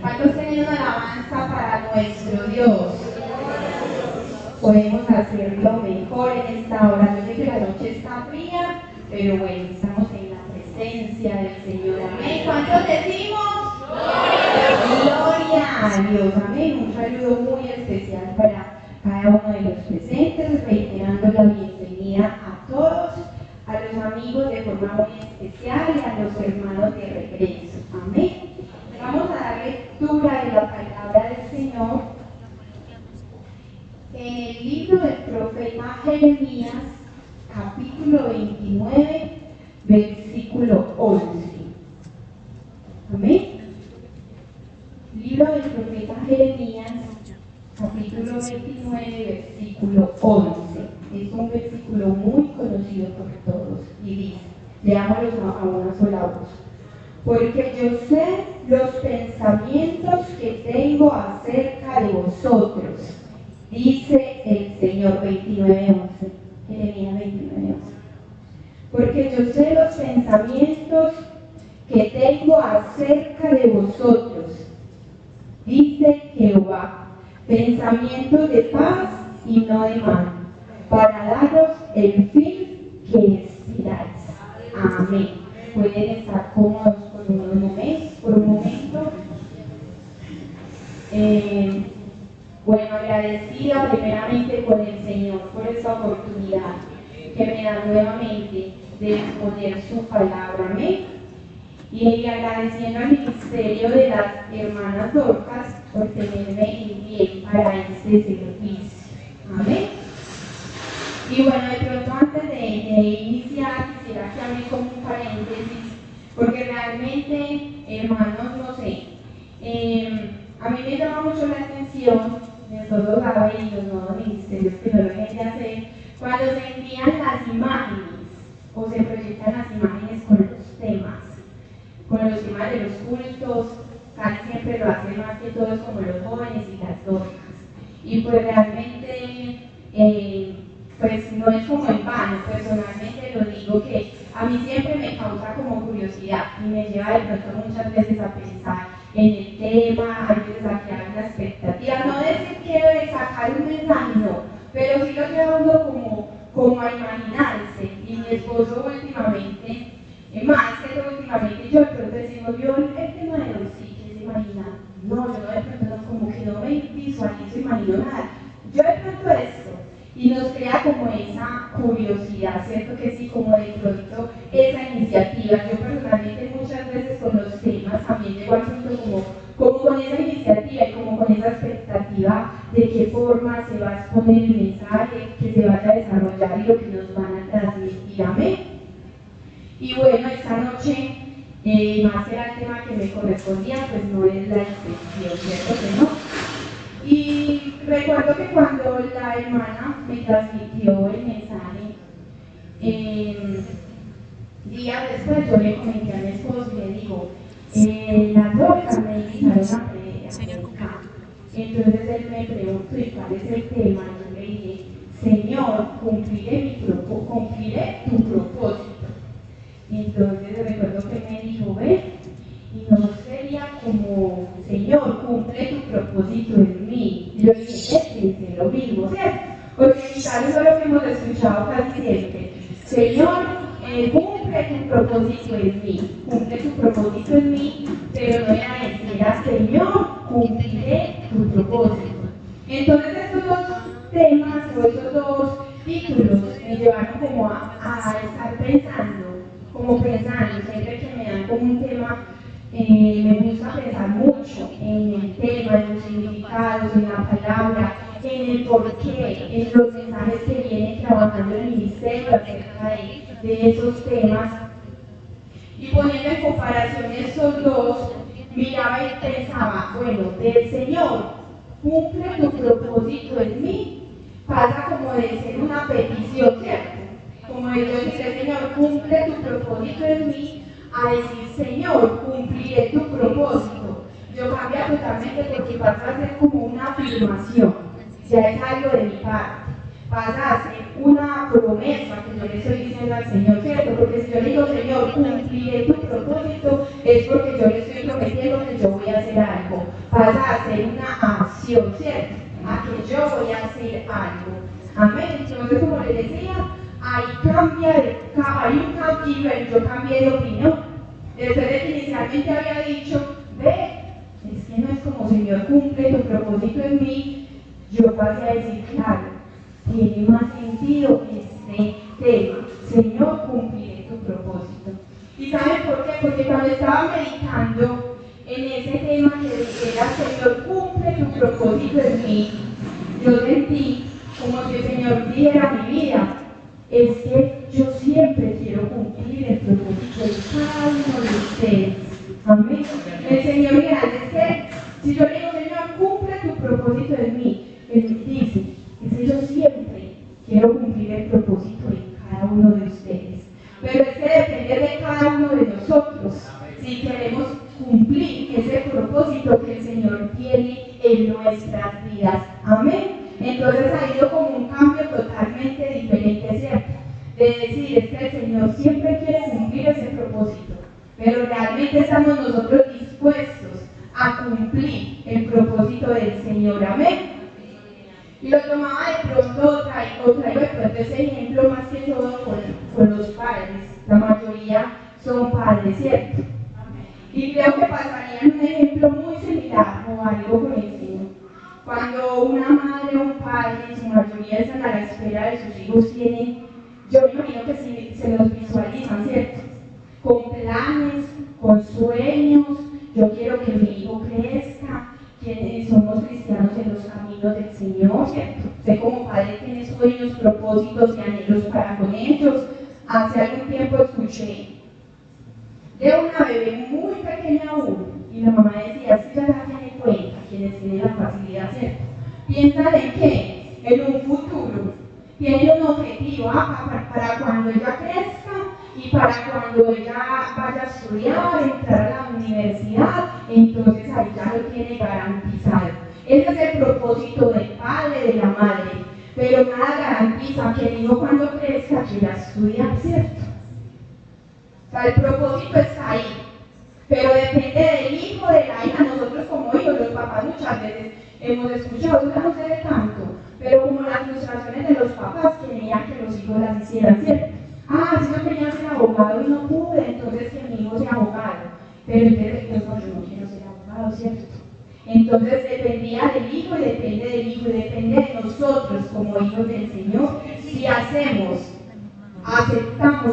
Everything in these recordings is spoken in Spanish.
¿Cuántos tienen una alabanza para nuestro Dios? Podemos hacerlo mejor en esta hora. Yo sé que la noche está fría, pero bueno, estamos en la presencia del Señor. Amén. ¿Cuántos decimos? Gloria a Dios. Amén. Un saludo muy especial para cada uno de los presentes, reiterando la bienvenida a todos, a los amigos de forma muy especial y a los hermanos de regreso. Amén. Vamos a dar lectura de la palabra del Señor en el libro del profeta Jeremías, capítulo 29, versículo 11. Amén. Libro del profeta Jeremías, capítulo 29, versículo 11. Es un versículo muy conocido por todos y dice, leámoslo a una sola voz. Porque yo sé los pensamientos que tengo acerca de vosotros, dice el Señor. 29:11. Jeremías 29:11. Porque yo sé los pensamientos que tengo acerca de vosotros, dice Jehová, pensamientos de paz y no de mal, para daros el fin que esperáis. Amén. Pueden estar cómodos por un momento. Bueno, agradecida primeramente con el Señor por esta oportunidad que me da nuevamente de exponer su palabra. Amén. Y agradeciendo al ministerio de las hermanas Dorcas por tenerme en pie para este servicio. Amén. Y bueno, de pronto antes de iniciar, quisiera que hable como un paréntesis, porque realmente, hermanos, no sé, a mí me llama mucho la atención, nosotros saben y los nuevos ministerios que no lo dejen de hacer, cuando se envían las imágenes o se proyectan las imágenes con los temas de los cultos, casi siempre lo hacen más que todos como los jóvenes y las Dorcas. Y pues realmente, pues no es como en vano, personalmente lo digo que a mí siempre me causa como curiosidad y me lleva de pronto muchas veces a pensar en el tema, a veces a crear una expectativa, no decir quiero sacar un mensaje, no, pero sí lo lleva uno como a imaginarse. Y mi esposo últimamente, más que todo últimamente, yo de pronto decimos, yo el tema de hoy sí que se imagina, no, yo no de pronto como que no me visualizo, imagino nada, yo de pronto esto, y nos crea como esa curiosidad, ¿cierto? Que sí, como de pronto esa iniciativa. Yo personalmente muchas veces con los temas también llego al punto como con esa iniciativa y como con esa expectativa de qué forma se va a exponer el mensaje, que se vaya a desarrollar y lo que nos van a transmitir. Amén. Y bueno, esta noche, más era el tema que me correspondía, pues no es la excepción, ¿cierto que no? Y recuerdo que cuando la hermana me transmitió el mensaje, días después yo le comenté a mi esposo y le digo, las Dorcas me invitaron a predicar. Entonces él me preguntó, ¿y cuál es el tema? Y yo le dije, Señor, cumpliré tu propósito. Entonces recuerdo que me dijo, ve, y no sería como, Señor, cumple tu propósito en mí. Y yo dije, es lo mismo, ¿cierto? Porque quizás eso es lo que hemos escuchado casi siempre. Señor, cumple tu propósito en mí, cumple tu propósito en mí, pero no era eso, era Señor, cumpliré tu propósito. Entonces estos dos temas o estos dos títulos me llevaron como a estar pensando, siempre que me dan como un tema, me gusta pensar mucho en el tema, en los significados, en la palabra, en el porqué, en los mensajes que vienen trabajando el ministerio acerca de esos temas. Y poniendo en comparación esos dos, miraba y pensaba, bueno, del Señor, cumple tu propósito en mí, pasa como de ser una petición, ¿cierto? Como de yo decirle, Señor, cumple tu propósito en mí, a decir, Señor, cumpliré tu propósito. Yo cambia totalmente porque pasa a ser como una afirmación, ya es algo de mi parte. Pasa a ser una promesa que yo le estoy diciendo al Señor, ¿cierto? Porque si yo le digo, Señor, cumpliré tu propósito, es porque yo le estoy prometiendo que que yo voy a hacer algo, pasa a ser una acción, ¿cierto? A que yo voy a hacer algo. Amén. Entonces, como les decía, hay un cambio y yo cambié de opinión. Después de que inicialmente había dicho, ve, es que no es como Señor, cumple tu propósito en mí, yo pasé a decir, claro, tiene más sentido este tema, Señor, cumpliré tu propósito. ¿Y saben por qué? Porque cuando estaba meditando en ese tema que era Señor, cumple tu propósito en mí, yo sentí como si el Señor diera mi vida, es que yo siempre quiero cumplir el propósito de cada uno de ustedes. Amén. El Señor, mira, es que si yo le digo, Señor, cumple tu propósito en mí, Él me dice, es que yo siempre quiero cumplir el propósito de cada uno de ustedes. Pero es que depende de cada uno de nosotros si queremos cumplir ese propósito que el Señor tiene en nuestras vidas. Amén. Entonces ha ido como un cambio totalmente diferente, ¿cierto? De decir, es que el Señor siempre quiere cumplir ese propósito, pero realmente estamos nosotros dispuestos a cumplir el propósito del Señor. Amén. Y lo tomaba de pronto, traigo de pronto ese ejemplo más que todo con los padres. La mayoría son padres, ¿cierto? Y creo que pasaría en un ejemplo muy similar o algo por el estilo. Cuando una madre o un padre, en su mayoría están a la espera de sus hijos, yo me imagino que se los visualizan, ¿cierto? Con planes, con sueños, yo quiero que mi hijo crezca, quienes somos cristianos en los caminos del Señor, ¿cierto? Usted como padre tiene sueños, propósitos y anhelos para con ellos. Hace algún tiempo escuché de una bebé muy pequeña aún, y la mamá decía, si ya la tiene cuenta, quienes tienen la facilidad, ¿cierto? Piensan en qué, en un futuro, tienen un objetivo para cuando ella crezca y para cuando ella vaya a estudiar, entrar a la universidad, entonces ahí ya lo tiene garantizado. Ese es el propósito del padre, de la madre, pero nada garantiza que el hijo cuando crezca quiera estudiar, ¿cierto? O sea, el propósito está ahí, pero depende del hijo, de la hija. Nosotros como hijos, los papás muchas veces hemos escuchado, eso no se ve tanto, pero como las frustraciones de los papás querían que los hijos las hicieran, ¿cierto? Si yo quería ser abogado y no pude, entonces que mi hijo sea abogado, pero entonces yo no quiero ser abogado, ¿cierto? Entonces dependía del hijo y depende del hijo y depende de nosotros como hijos del Señor si aceptamos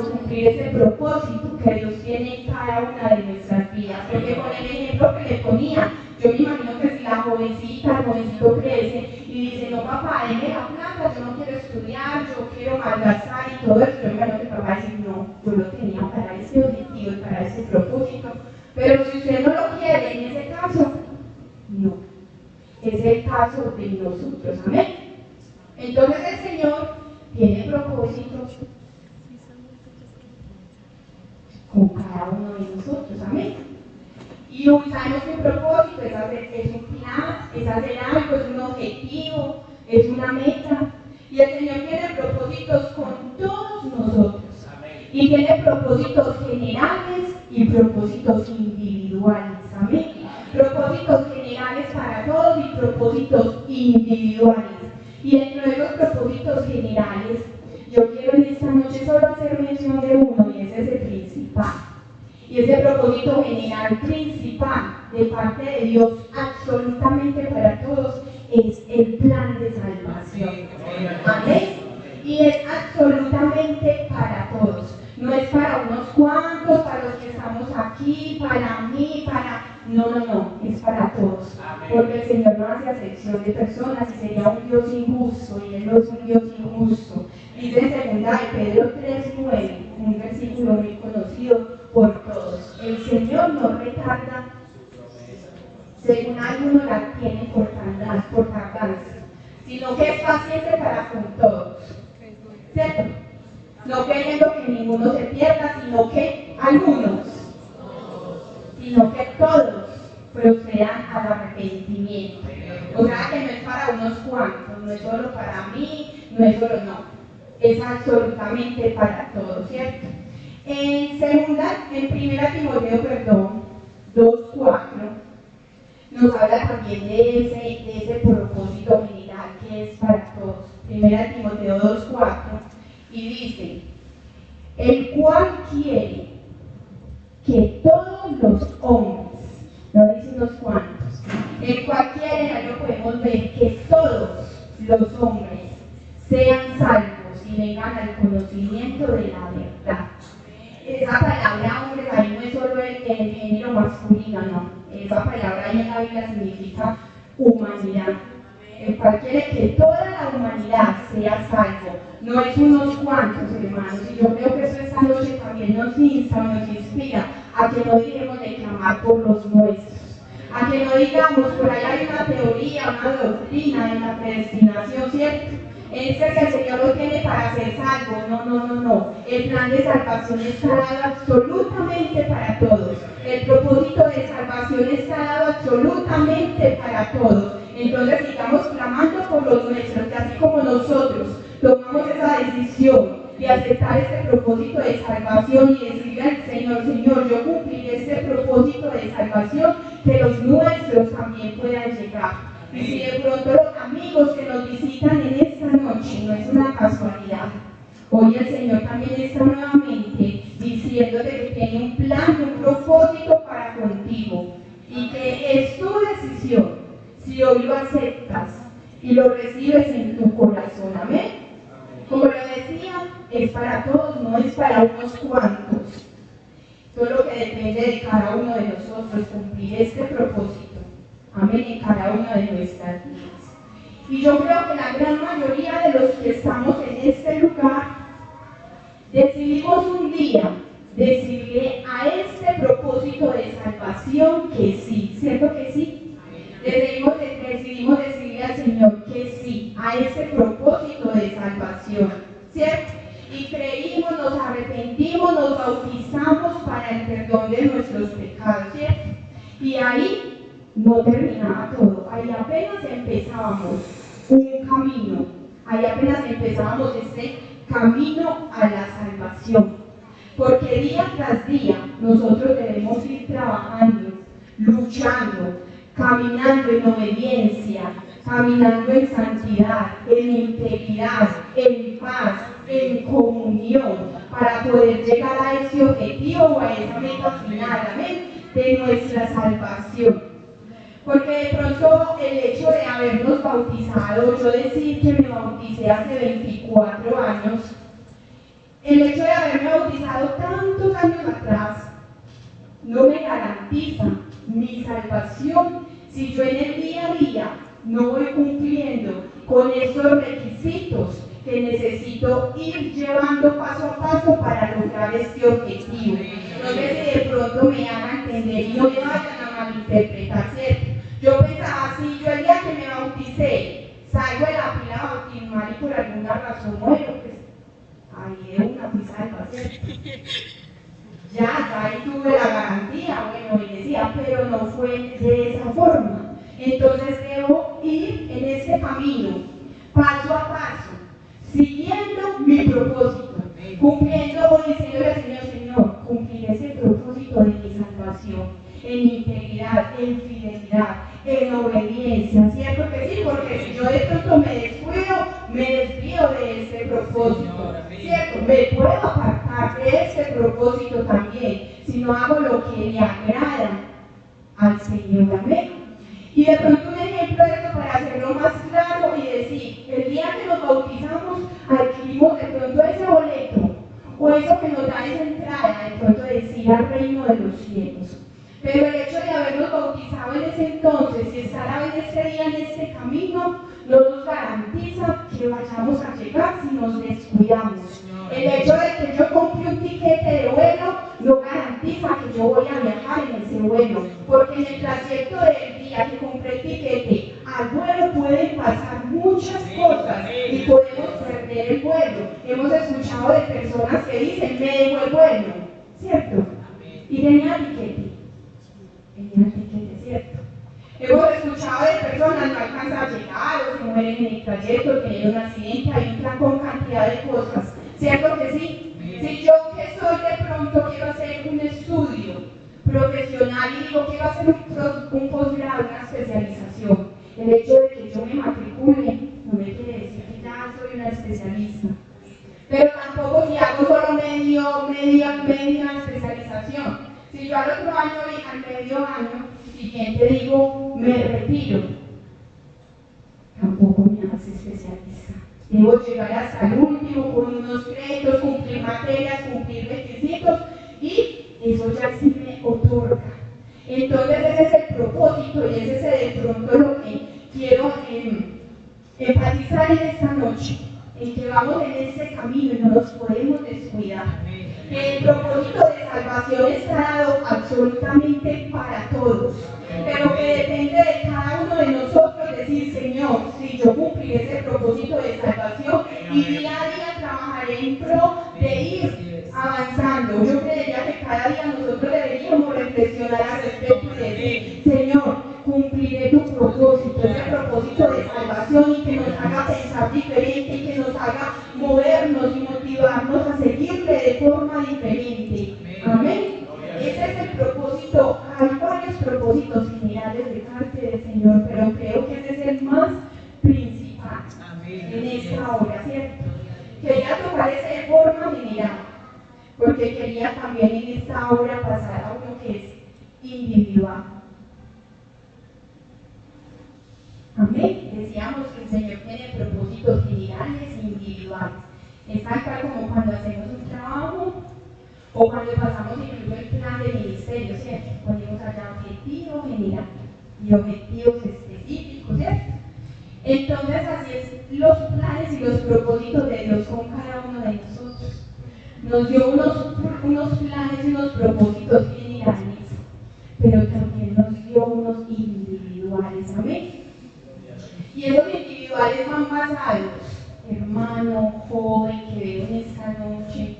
cumplir ese propósito que Dios tiene en cada una de nuestras vidas. Porque con el ejemplo que le ponía, yo me imagino que si la jovencita, el jovencito crece y dice, no papá, déme la plata, yo no quiero estudiar, yo quiero malgastar y todo eso, yo me imagino que el papá dice, no, yo lo tenía para ese objetivo y para ese propósito. Pero si usted no lo quiere, en ese caso, no. Es el caso de nosotros, amén. Entonces el Señor tiene propósitos con cada uno de nosotros, amén. Y sabemos que un propósito es un plan, es hacer algo, es un objetivo, es una meta. Y el Señor tiene propósitos con todos nosotros. Amén. Y tiene propósitos generales y propósitos individuales, amén. Propósitos generales para todos y propósitos individuales. Y dentro de los propósitos generales, yo quiero en esta noche solo hacer mención de uno, y ese es el principal. Y ese propósito general principal de parte de Dios absolutamente para todos es el plan de salvación. Amén. Y es absolutamente para todos. No es para unos cuantos, para los que estamos aquí, para mí, No, es para todos. Porque el Señor no hace acepción de personas y sería un Dios injusto, y Él no es un Dios injusto. Dice en 2 de Pedro 3:9, un versículo muy conocido por todos. El Señor no retarda, según algunos la tienen por tardanza, sino que es paciente para con todos. ¿Cierto? No queriendo que ninguno se pierda, sino que todos procedan al arrepentimiento. O sea que no es para unos cuantos, no es solo para mí, no es solo, no. Es absolutamente para todos, ¿cierto? En 1 Timoteo 2:4, nos habla también de ese propósito general que es para todos. Primera Timoteo 2:4, y dice, el cual quiere que todos los hombres, no dice unos cuantos, el cual quiere, ahí lo podemos ver, que todos los hombres sean salvos y vengan al conocimiento de la verdad. Esa palabra hombre ahí no es solo el género masculino, no. Esa palabra ahí en la Biblia significa humanidad. El cual quiere que toda la humanidad sea salvo, no es unos cuantos, hermanos. Y yo creo que eso esta noche también nos insta, nos inspira a que no dejemos de clamar por los nuestros, a que no digamos, por ahí hay una teoría, una doctrina en la predestinación, ¿cierto? Es que el Señor lo tiene para ser salvo. No. El plan de salvación está dado absolutamente para todos. El propósito de salvación está dado absolutamente para todos. Entonces sigamos clamando por los nuestros, que así como nosotros tomamos esa decisión de aceptar este propósito de salvación y decirle al Señor, Señor, yo cumpliré este propósito de salvación, que los nuestros también puedan llegar. Y si de pronto los amigos que nos visitan en esta noche no es una casualidad, hoy el Señor también está nuevamente diciéndote que tiene un plan y un propósito para contigo y que es tu decisión si hoy lo aceptas y lo recibes en tu corazón. Amén. Como lo decía, es para todos, no es para unos cuantos. Todo lo que depende de cada uno de nosotros cumplir este propósito. Amén, en cada una de nuestras vidas. Y yo creo que la gran mayoría de los que estamos en este lugar decidimos un día decirle a este propósito de salvación que sí, ¿cierto que sí? Decidimos decirle al Señor que sí a este propósito de salvación, ¿cierto? Y creímos, nos arrepentimos, nos bautizamos para el perdón de nuestros pecados, ¿cierto? Y ahí no terminaba todo, ahí apenas empezábamos un camino, ahí apenas empezábamos este camino a la salvación, porque día tras día nosotros debemos ir trabajando, luchando, caminando en obediencia, caminando en santidad, en integridad, en paz, en comunión, para poder llegar a ese objetivo o a esa meta final, amén, de nuestra salvación. Porque de pronto el hecho de habernos bautizado, yo decir que me bauticé hace 24 años, el hecho de haberme bautizado tantos años atrás, no me garantiza mi salvación si yo en el día a día no voy cumpliendo con esos requisitos que necesito ir llevando paso a paso para lograr este objetivo. No sé si de pronto me hagan entender y no me vayan a malinterpretar, ¿cierto? Yo pensaba, si yo el día que me bauticé salgo de la pila bautismal y por alguna razón muero, pues ahí de una fui salva, ¿cierto? Ya ahí tuve la garantía, bueno, y decía, pero no fue de esa forma. Entonces debo ir en este camino, paso a paso, siguiendo mi propósito, cumpliendo o diciéndole al Señor, Señor, cumpliré ese propósito de mi salvación, en integridad, en fidelidad, en obediencia, ¿cierto que sí? Porque si yo de pronto me descuido, me desvío de ese propósito, ¿cierto? Me puedo apartar de ese propósito también, si no hago lo que le agrada al Señor, amén. Y de pronto un ejemplo de esto para hacerlo más claro y decir, el día que nos bautizamos adquirimos de pronto ese boleto o eso que nos da esa entrada, de pronto decir al reino de los cielos. Pero el hecho de habernos bautizado en ese entonces y estar en ese día en este camino no nos garantiza que vayamos a llegar si nos descuidamos. El hecho de que yo compre un tiquete de vuelo no garantiza que yo voy a viajar en ese vuelo, porque en el trayecto del día que compré el tiquete al vuelo pueden pasar muchas cosas y podemos perder el vuelo. Hemos escuchado de personas que dicen, me dejó el vuelo, ¿cierto? Y tenía tiquete. ¿Cierto? Hemos escuchado de personas que no alcanzan a llegar o se mueren en el trayecto, tienen un accidente, hay un plan con cantidad de cosas, ¿cierto que sí? Si yo que soy de pronto quiero hacer un estudio profesional y digo quiero hacer un posgrado a una especialización. El hecho de que yo me matricule no me quiere decir que ya soy una especialista. Pero tampoco si hago solo media especialización. Si yo al otro año y al medio año siguiente digo, me retiro, tampoco me hace especialista. Debo llegar hasta el último con unos créditos, cumplir materias, cumplir requisitos y eso ya sí me otorga. Entonces ese es el propósito y ese es de pronto lo que quiero enfatizar en esta noche, en que vamos en ese camino y no nos podemos descuidar. El propósito de salvación está dado absolutamente para todos, pero que depende de cada uno de nosotros decir, Señor, si yo cumpliré ese propósito de salvación y día a día trabajaré en pro de ir avanzando. Yo creería que cada día nosotros deberíamos reflexionar al respecto y decir, Señor, cumpliré tu propósito, ese propósito de salvación y que nos haga pensar diferente y que nos haga movernos y motivarnos a seguirle de forma diferente. Amén. Ese es el propósito. Hay varios propósitos generales de parte del Señor, pero creo que ese es el más principal en esta hora, ¿cierto? Quería tocar ese de forma general, porque quería también en esta hora pasar a uno que es individual. Amén. Decíamos que el Señor tiene propósitos generales e individuales. Es tal cual como cuando hacemos un trabajo o cuando pasamos incluso el plan de ministerio, ¿cierto? Ponemos allá objetivo general y objetivos específicos, ¿cierto? Entonces así es los planes y los propósitos de Dios con cada uno de nosotros. Nos dio unos planes y unos propósitos generales, pero también nos dio unos individuales. Amén. Y esos individuales van basados, hermano, joven que veo en esta noche,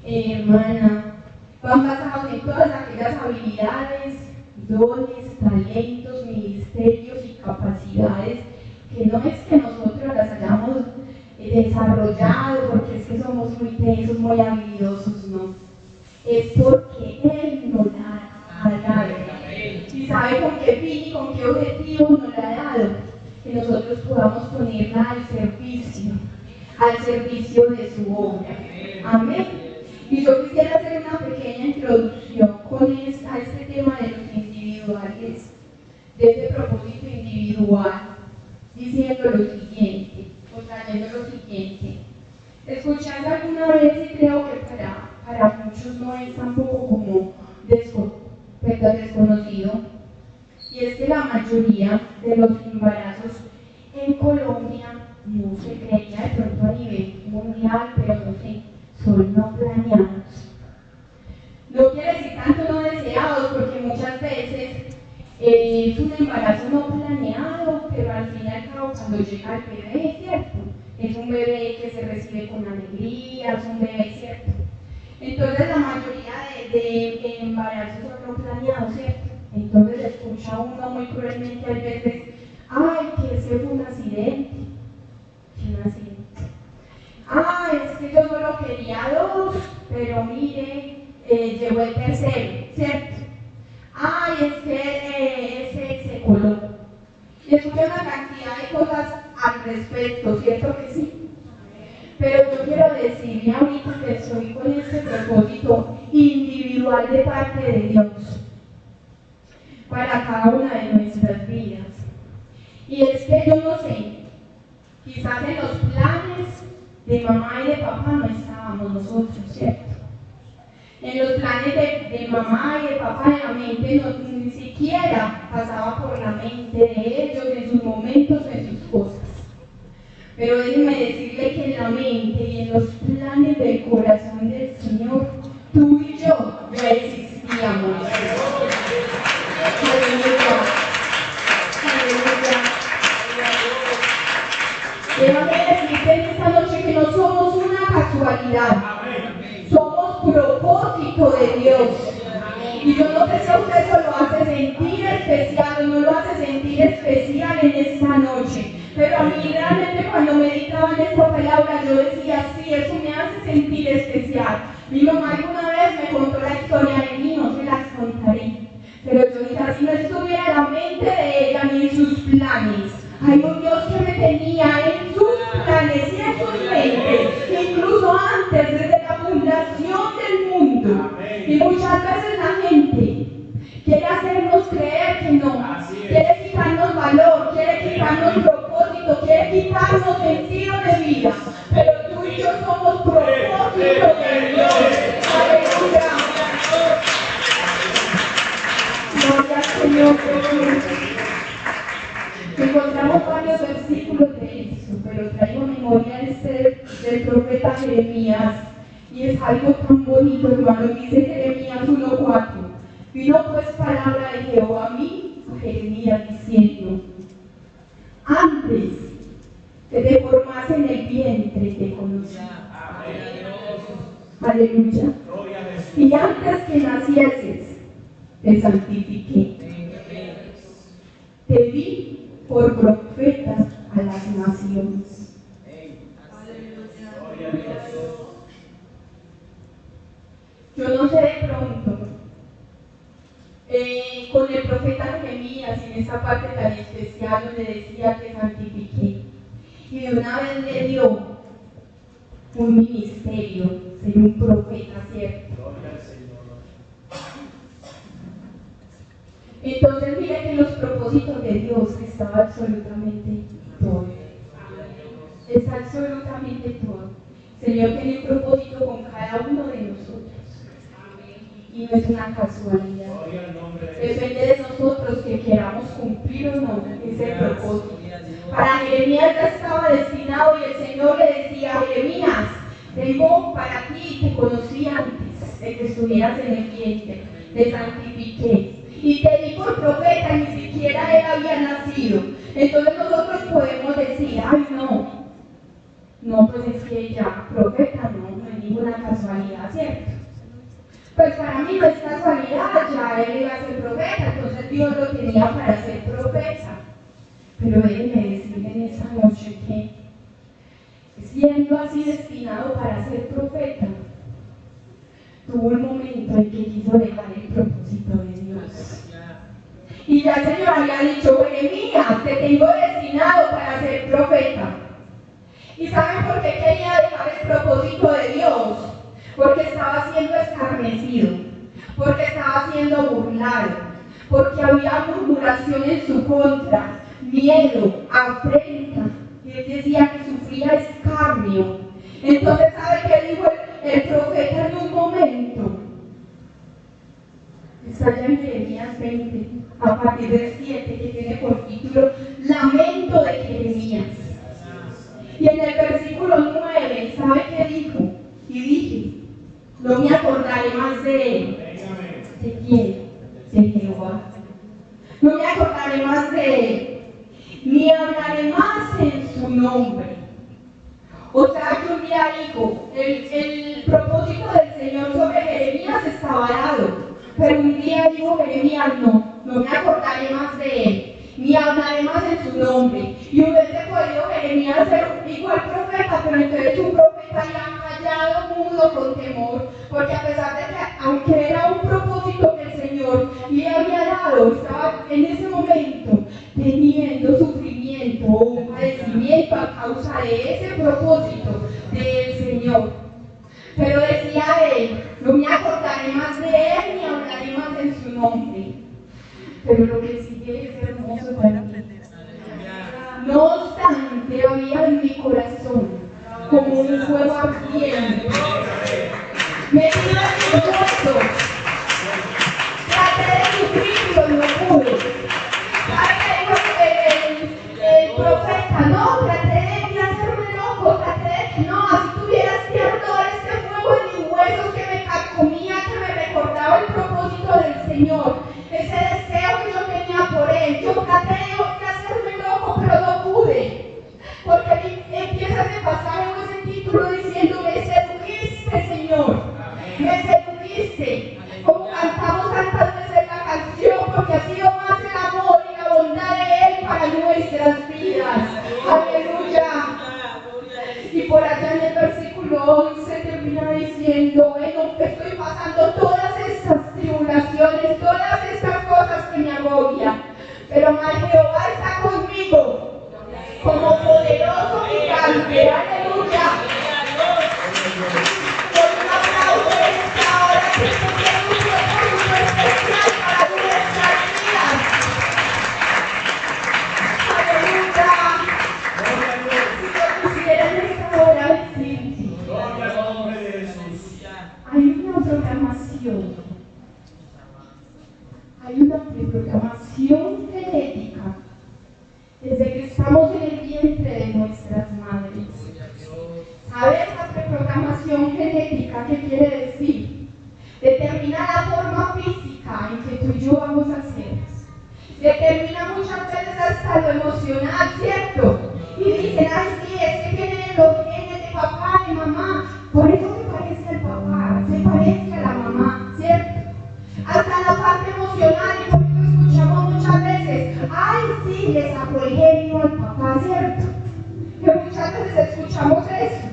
hermana, van basados en todas aquellas habilidades, dones, talentos, ministerios y capacidades que no es que nosotros las hayamos desarrollado porque es que somos muy tesos, muy habilidosos, no. Es porque Él nos ha dado. Y sabe con qué fin y con qué objetivo nos la ha dado. Que nosotros podamos ponerla al servicio de su obra. Amén. Y yo quisiera hacer una pequeña introducción a este tema de los individuales, de este propósito individual, diciendo lo siguiente, o trayendo lo siguiente. Escuchando alguna vez y creo que para muchos no es tampoco como desconocido, y es que la mayoría de los embarazos en Colombia no se creía de pronto a nivel mundial, pero no sé, son no planeados. No quiere decir tanto no deseados, porque muchas veces es un embarazo no planeado, pero al fin y al cabo cuando llega el bebé, ¿cierto? Es un bebé que se recibe con alegría, es un bebé, ¿cierto? Entonces la mayoría de embarazos son no planeados, ¿cierto? Entonces escucha uno muy cruelmente a veces, ay, que ese fue un accidente. ¿Qué un accidente? Ay, es que yo solo quería dos, pero mire, llegó el tercero, ¿cierto? Ay, es que ese se coló. Y escucha una cantidad de cosas al respecto, ¿cierto que sí? Pero yo quiero decirle ahorita que estoy con este propósito individual de parte de Dios para cada una de nuestras vidas. Y es que yo no sé, quizás en los planes de mamá y de papá no estábamos nosotros, ¿cierto? En los planes de mamá y de papá en la mente ni siquiera pasaba por la mente de ellos en sus momentos, en sus cosas. Pero déjeme decirle que en la mente y en los planes del corazón del Señor, tú y yo ya existíamos. Aleluya. Aleluya. Déjame decirte en esta noche que no somos una casualidad. Somos propósito de Dios. Y yo no sé si a usted eso lo hace sentir especial o no lo hace sentir especial en esta noche. Pero a mí realmente cuando meditaba en esta palabra yo decía, sí, eso me hace sentir especial. Mi mamá alguna vez me contó la historia de mí, no se las contaré. Pero yo dije, si no estuviera la mente de ella ni en sus planes. Hay un Dios que me tenía en sus planes y en sus mentes, incluso antes, desde la fundación del mundo. Y muchas veces la gente quiere hacernos creer que no, quiere quitarnos valor, quiere quitarnos propósito, quiere quitarnos sentido de vida. Pero tú y yo somos propósito de Dios. Aleluya. Gloria al Señor. Encontramos varios versículos de eso, pero traigo a memoria del profeta Jeremías. Y es algo tan bonito, hermano. Dice Jeremías 1:4. Vino pues palabra de Jehová a mí, a Jeremías, diciendo: antes que te formas en el vientre te conocí. Aleluya. Y antes que nacieses te santifiqué. Te di por profeta a las naciones. Yo no sé de pronto, con el profeta Jeremías, en esa parte tan especial donde decía que santifiqué, y de una vez le dio un ministerio, ser un profeta, ¿cierto? Entonces mire que los propósitos de Dios estaba absolutamente todo. Está absolutamente todo. El Señor tiene un propósito con cada uno de nosotros. Y no es una casualidad. Depende de nosotros que queramos cumplir o no ese propósito. Para Jeremías ya estaba destinado y el Señor le decía: Jeremías, tengo para ti, te conocí antes de que estuvieras en el vientre, te santifiqué y te di por profeta, y ni siquiera él había nacido. Entonces nosotros podemos decir: ay, no, pues es que ya profeta no es ninguna casualidad, ¿cierto? Pues para mí no es casualidad, ya él iba a ser profeta, entonces Dios lo tenía para ser profeta. Pero déjeme decirle en esta noche que, siendo así destinado para ser profeta, tuvo un momento en que quiso dejar el propósito de Dios. Y ya el Señor había dicho: Jeremías, te tengo destinado para ser profeta. ¿Y saben por qué quería dejar el propósito de Dios? Porque estaba siendo escarnecido, porque estaba siendo burlado, porque había murmuración en su contra, miedo, afrenta, y él decía que sufría escarnio. Entonces, ¿sabe qué dijo el profeta en un momento? Está allá en Jeremías 20, a partir del 7, que tiene por título Lamento de Jeremías. Y en el versículo 9, ¿sabe qué dijo? Y dije: no me acordaré más de él. ¿De quién? De Jehová. No me acordaré más de él, ni hablaré más en su nombre. O sea que un día dijo, el propósito del Señor sobre Jeremías estaba dado, pero un día dijo Jeremías: no me acordaré más de él, ni hablaré más en su nombre. Y hubiese podido Jeremías ser igual profeta, pero entonces un profeta ya callado, mudo, con temor, porque a pesar de que, aunque era un propósito que el Señor le había dado, estaba en ese momento teniendo sufrimiento o un padecimiento a causa de ese propósito del Señor. Pero decía él: no me acordaré más de él, ni hablaré más en su nombre. Pero lo que sigue es hermoso también. No obstante, había en mi corazón como un fuego ardiente, metido en mis huesos. Traté de sufrirlo y no pude. El profeta: no, traté de hacerme loco, traté de que no, así tuviera este ardor, este fuego en mis huesos que me carcomía, que me recordaba el propósito del Señor, ese deseo que yo tenía por él. Yo traté de Jehová está conmigo como poderoso gigante. Aleluya. Por un aplauso en esta hora que tiene un propósito especial para nuestras vidas. Aleluya. Si yo quisiera en esta hora decirte, hay una programación. Hay una preprogramación genética desde que estamos en el vientre de nuestras madres. ¿Sabes esa preprogramación genética qué quiere decir? Determina la forma física en que tú y yo vamos a ser. Determina muchas veces hasta lo emocional, ¿cierto? Y dicen, ay sí, es que tienen los genes de papá y mamá, por eso se parece al papá, se parece a la mamá, ¿cierto? Hasta la parte emocional, y por eso escuchamos muchas veces, ay sí, le sacó el genio al papá, ¿cierto? Que muchas veces escuchamos eso.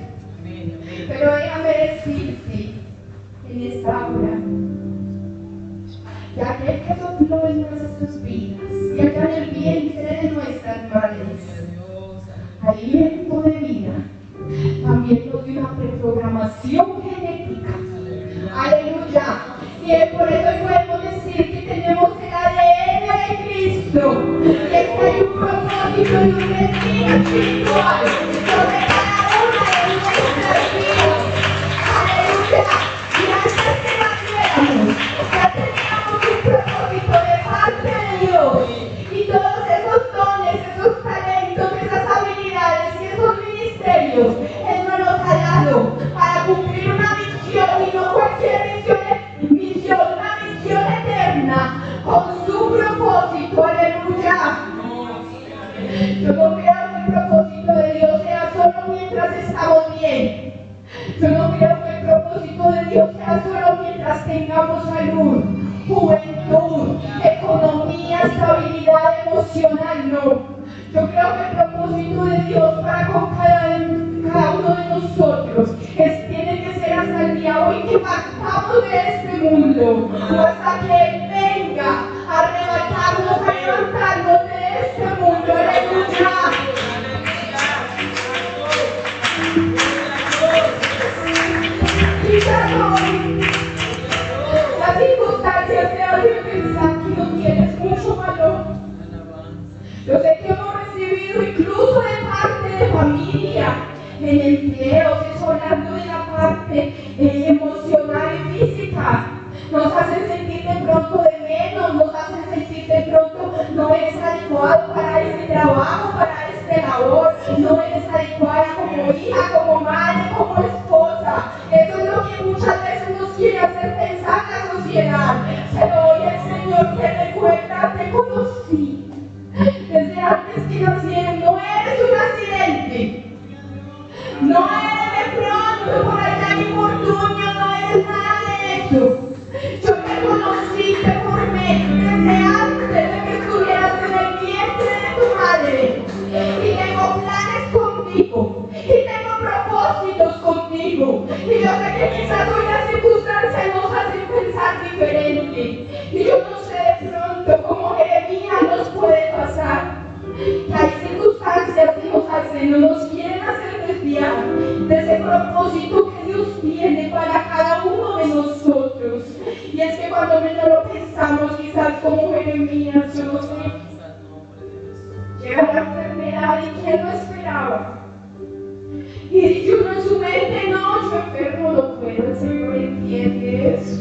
Pero déjame decirte en esta hora que aquel que sopló en nuestras vidas y allá en el vientre de nuestras madres, aliento de vida, también nos dio una preprogramación genética. Aleluya. Y por eso podemos decir que tenemos el ADN de Cristo, y es que hay un propósito y un destino espiritual sobre cada una de nuestras vidas. Aleluya. Y antes que naciéramos, ya teníamos un propósito de parte de Dios. Y todos esos dones, esos talentos, esas habilidades y esos ministerios, Él nos los ha dado para cumplir una misión y no cualquier misión, una misión eterna con su propósito. Aleluya. Yo no creo que el propósito de Dios sea solo mientras estamos bien. Yo no creo que el propósito de Dios sea solo mientras tengamos salud, juventud, economía, estabilidad emocional. No. Yo creo que el propósito de Dios para con cada uno de nosotros tiene que ser hasta el día hoy que partamos de este mundo, o hasta que Él venga a arrebatarnos, a levantarnos de este mundo. Aleluya. Quizás hoy las circunstancias te hacen pensar que no tienes mucho valor. Yo sé que hemos recibido incluso de parte de familia, en empleos, eso hablando de la parte emocional y física. Nos hacen sentir de pronto de menos, nos hacen sentir de pronto no eres adecuado para este trabajo, para este labor, no eres adecuada como hija, como madre, como esposa. Eso es lo que muchas veces nos quiere hacer pensar la sociedad. Pero hoy el Señor te recuerda, te conocí desde antes que nacieras. No eres un accidente. No eres de pronto por allá infortunio, no eres nada de eso. Yo te conocí, te formé desde antes de que estuvieras en el vientre de tu madre. Y tengo planes contigo. Y tengo propósitos contigo. Y yo sé que quizás hoy las circunstancias nos hacen pensar diferente. Y yo no sé de pronto como Jeremías nos puede pasar. Que hay circunstancias que nos hacen, no nos quieren hacer desviar de ese propósito que Dios tiene para cada uno de nosotros. Y es que cuando menos lo pensamos, quizás como Jeremías, yo no sé, llega la enfermedad y quién lo esperaba. Y dice uno en su mente, no, yo enfermo no puedo, el Señor entiende eso.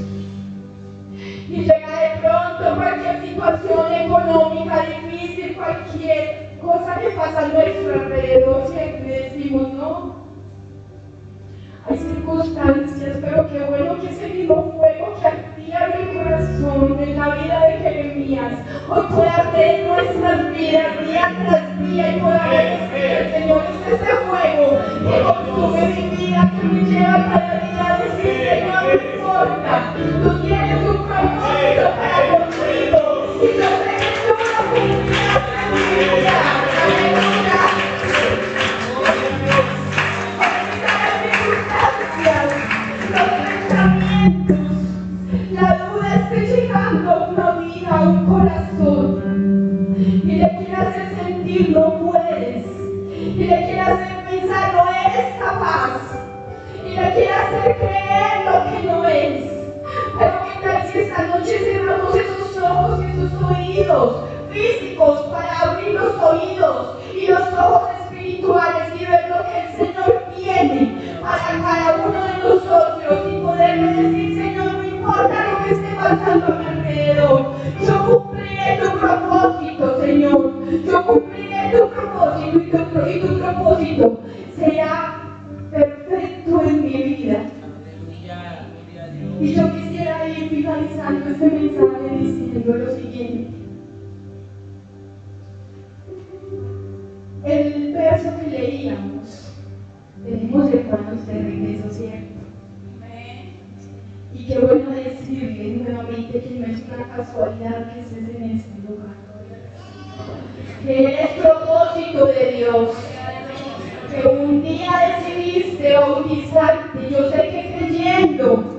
Y llega de pronto cualquier situación económica difícil, cualquier cosa que pasa a nuestro alrededor, siempre decimos, no, hay circunstancias, pero qué bueno que ese mismo fuego que ardía en el corazón, en la vida de Jeremías, hoy pueda arder en nuestras vidas día tras día y podamos decir, Señor, es ese fuego que consume mi vida, que me lleva cada día a decir, Señor, no importa, tú tienes un propósito para conmigo y yo sé que tú lo cumplirás en mi vida. Aleluya. Los pensamientos, la duda está llegando a una vida, a un corazón, y le decir no puedes. Y le quiere hacer pensar no eres capaz. Y le quiere hacer creer lo que no es. Pero qué tal si esta noche cerramos esos ojos y esos oídos físicos para abrir los oídos y los ojos espirituales y ver lo que el Señor tiene para cada uno de nosotros y poderle decir, Señor, no importa lo que esté pasando a mi alrededor, yo cumpliré tu propósito, Señor, yo cumpliré tu propósito y tu propósito será perfecto en mi vida. Y yo quisiera ir finalizando este mensaje diciendo lo siguiente. El verso que leíamos, tenemos hermanos de regreso, ¿cierto? Y qué bueno decirles nuevamente que no es una casualidad que estés en este lugar, que eres propósito de Dios, que un día decidiste bautizarte, yo sé que creyendo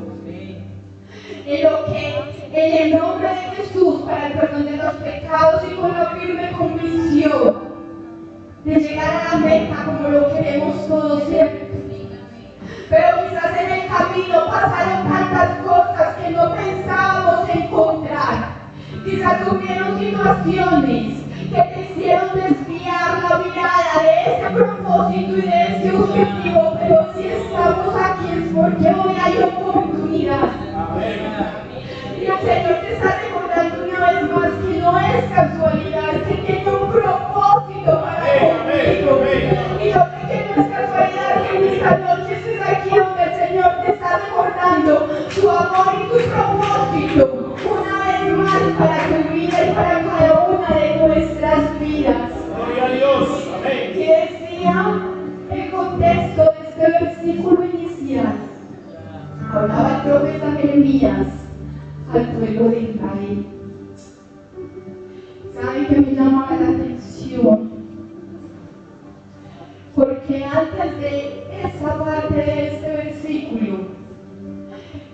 en el nombre de Jesús para el perdón de los pecados y con la firme convicción de llegar a la meta como lo queremos todos, ¿cierto? Pero quizás en el camino pasaron tantas cosas que no pensábamos encontrar. Quizás hubieron situaciones que te hicieron desviar la mirada de ese propósito y de ese objetivo, pero si estamos aquí es porque hoy hay oportunidad. Y el Señor te está recordando una vez más que no es casualidad, que tiene un propósito para contigo. Y yo sé que no es casualidad que en esta noche estés aquí donde el Señor te está recordando su amor y tu propósito una vez más para tu vida y para cada una de nuestras vidas. Gloria a Dios. Amén. Y decía el contexto de este versículo inicial. Hablaba el profeta Jeremías al pueblo de Israel. ¿Saben qué me llama la atención? Porque antes de esa parte de este versículo,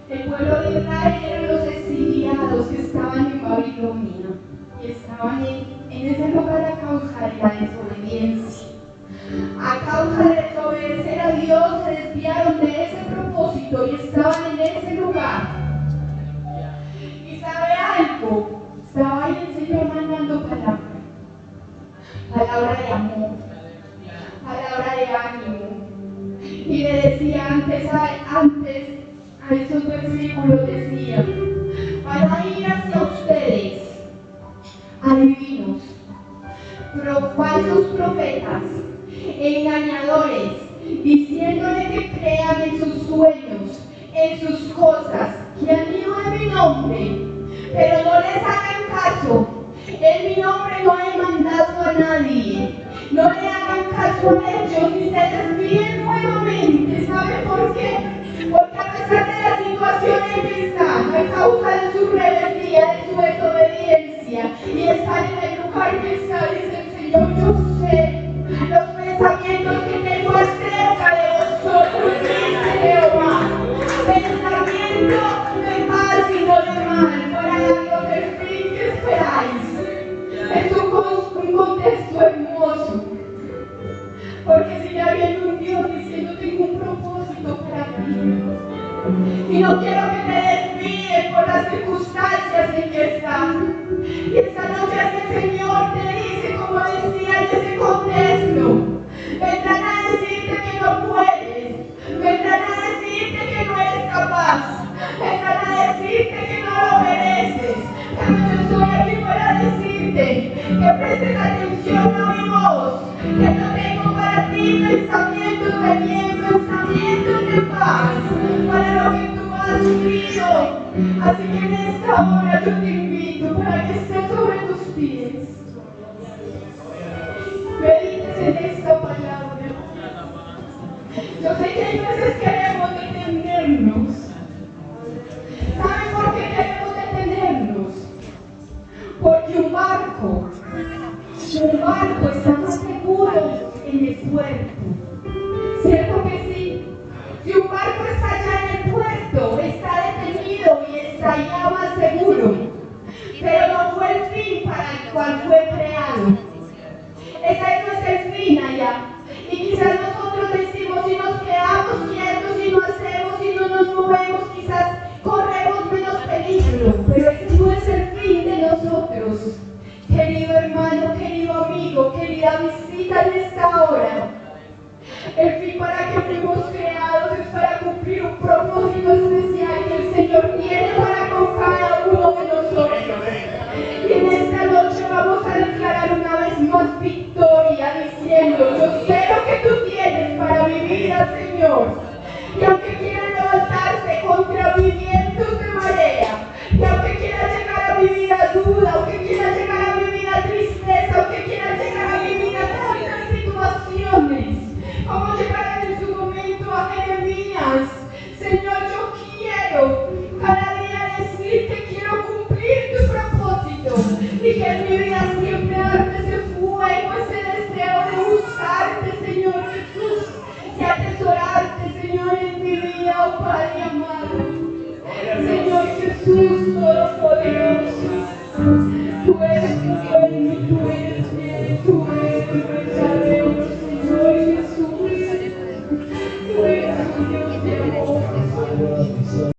el pueblo de Israel eran los exiliados que estaban en Babilonia y estaban en ese lugar a causa de la desobediencia. A causa de desobedecer a Dios se desviaron de ese propósito y estaban en ese lugar. Y sabe algo, estaba ahí el Señor mandando palabra de amor, palabra de ánimo. Y le decía antes a esos versículos, decía, van a ir hacia ustedes, adivinos, falsos profetas, engañadores, diciéndole que crean en sus sueños, en sus cosas, que han ido en mi nombre, pero no les hagan caso. En mi nombre no he mandado a nadie. No le hagan caso a ellos y se desvíen nuevamente. ¿Sabe por qué? Porque a pesar de la situación en que están, a causa de su rebeldía, de su desobediencia, y estar en el lugar que está, dice el Señor, yo sé los pensamientos que tengo acerca de vosotros, dice Jehová. Pensamiento de paz y no de mal, para daros el fin que esperáis. Es un contexto hermoso, porque sigue habiendo un Dios diciendo tengo un propósito para ti. Y no quiero que te desvíes por las circunstancias en que estás. Y esta noche el Señor te dice, como decía en ese contexto, vendrán a decirte que no puedes, vendrán a decirte que no eres capaz, vendrán a decirte que no lo mereces, pero yo estoy aquí para decirte que prestes atención a mi voz, que no tengo para ti pensamientos de bien, pensamientos de paz, para lo que tú has sufrido. Así que en esta hora yo te invito para que estés sobre tus pies. Medites en esta palabra. Yo sé que hay veces queremos detenernos. ¿Saben por qué queremos detenernos? Porque un barco está más seguro en el puerto. ¿Cierto que sí? Si un barco está allá en el puerto, está detenido y está allá más seguro. Pero no fue el fin para el cual fue creado. Es contigo, querida, visita en esta hora. El fin para que fuimos creados es para cumplir un propósito especial que el Señor tiene para con cada uno de nosotros. Y en esta noche vamos a declarar una vez más victoria, diciendo: yo sé lo que tú tienes para mi vida, Señor. Y aunque quieran levantarse contra mi vientos de marea, y aunque quiera llegar a mi vida duda, aunque quiera llegar a mi vida tristeza, aunque quiera llegar a mi vida tantas situaciones, como llegaron en su momento a Jeremías, Señor, yo quiero cada día decir que quiero cumplir tu propósito y que en mi vida siempre darte ese fuego, ese deseo de buscarte, Señor Jesús, y atesorarte, Señor, en mi vida, oh Padre amado. Señor Jesús Todopoderoso, tú eres